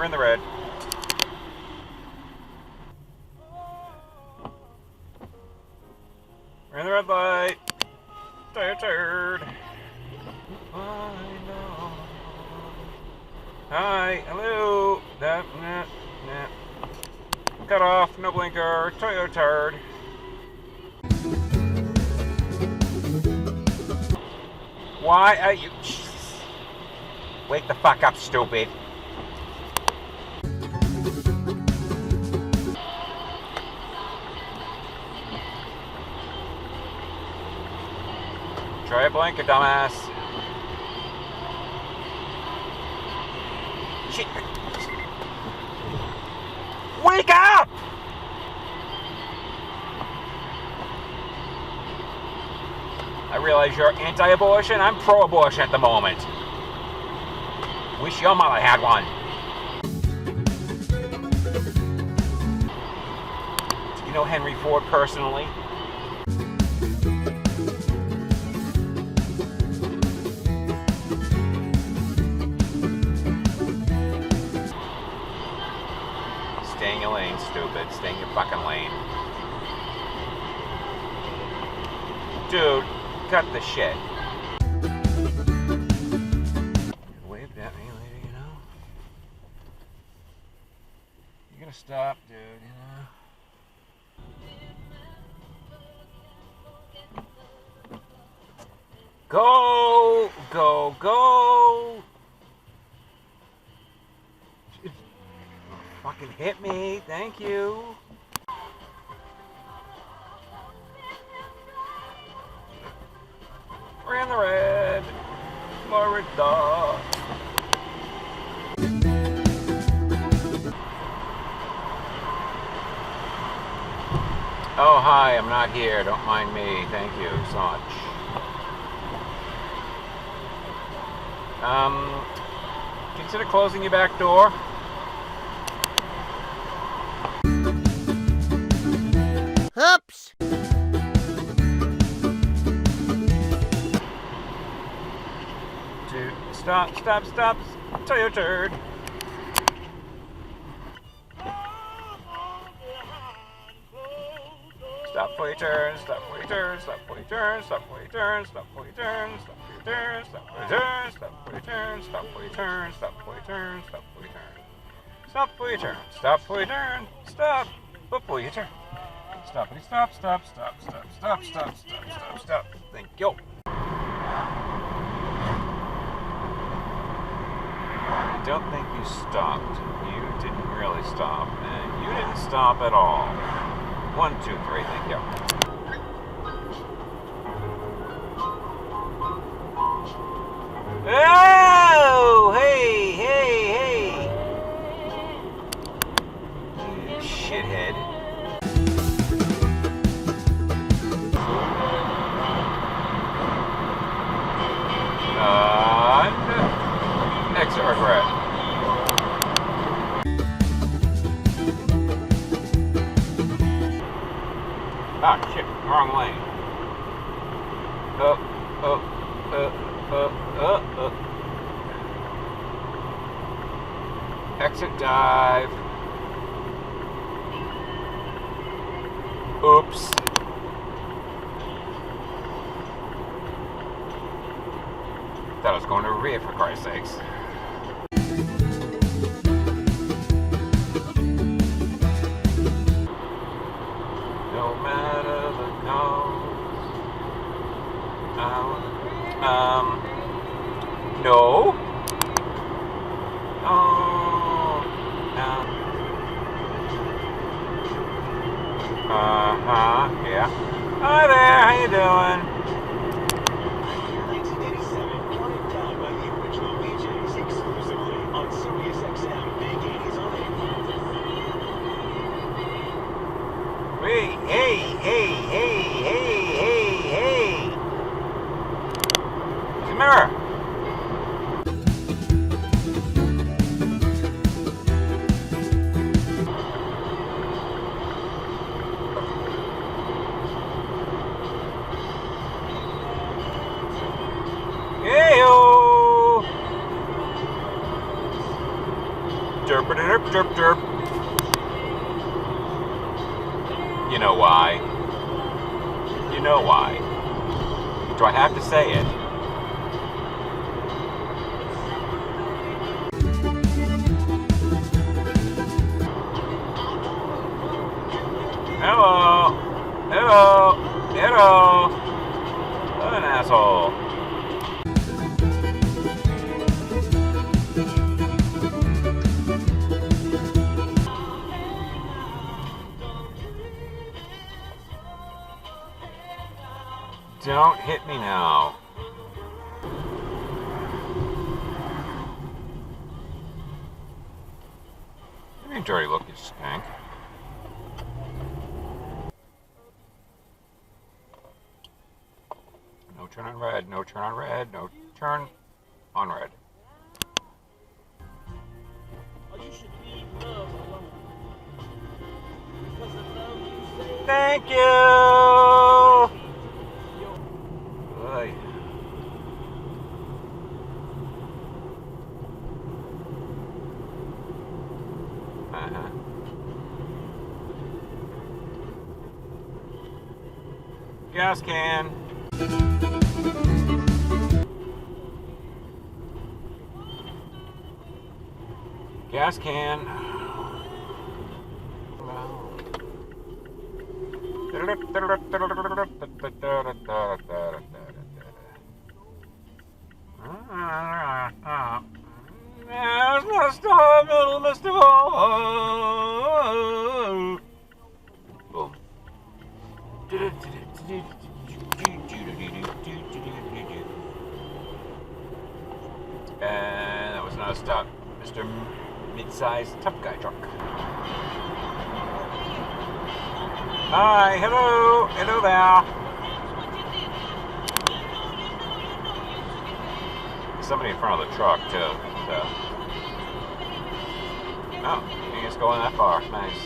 We're in the red. We're in the red light. Turd. I know. Hi, hello. Nah. Cut off, no blinker. Toyo turd. Why are you? Jesus. Wake the fuck up, stupid. Try a blinker, dumbass. Shit. Wake up! I realize you're anti-abortion. I'm pro-abortion at the moment. Wish your mother had one. Do you know Henry Ford personally? Stay in your lane, stupid. Stay in your fucking lane. Dude, cut the shit. Waved at me later, you know? You gotta stop, dude, you know? Go! Go! Go! Fucking hit me, thank you. We're in the red, Florida. Oh, hi, I'm not here, don't mind me, thank you so much. Consider closing your back door. Oops! Dude, stop. Tell your turd. Stop for your turn, stop for your turn, stop for your turn, stop for your turn, stop for your turn, stop for your turn, stop for your turn, stop for your turn, stop for your turn, stop for your turn, stop for your turn. Stop for your turn, stop for your turn, stop before your turn. Stoppity stop. Thank you. I don't think you stopped. You didn't really stop. And you didn't stop at all. 1, 2, 3, thank you. Oh! Hey! You shithead. Exit regret. Ah, shit, wrong lane. Exit dive. Oops. Thought I was going to rear, for Christ's sakes. No matter the cause. No. Oh, no. Yeah. Hi there, how you doing? Hey. There's a mirror. Derp, derp, derp. You know why? You know why? Do I have to say it? Hello! Hello! Hello! What an asshole. Don't hit me now. Give me a dirty look, you skank. No turn on red, no turn on red, no turn on red. You should leave love alone. Because of love you say. Thank you! Oy. Uh-huh. Gas can. Gas can. There's no star middle, Mr. Boom. And that was not a stop, Mr. Mid-sized tough guy truck. Hi, hello, hello there. Somebody in front of the truck too. So. Oh, you can just go in that far. Nice.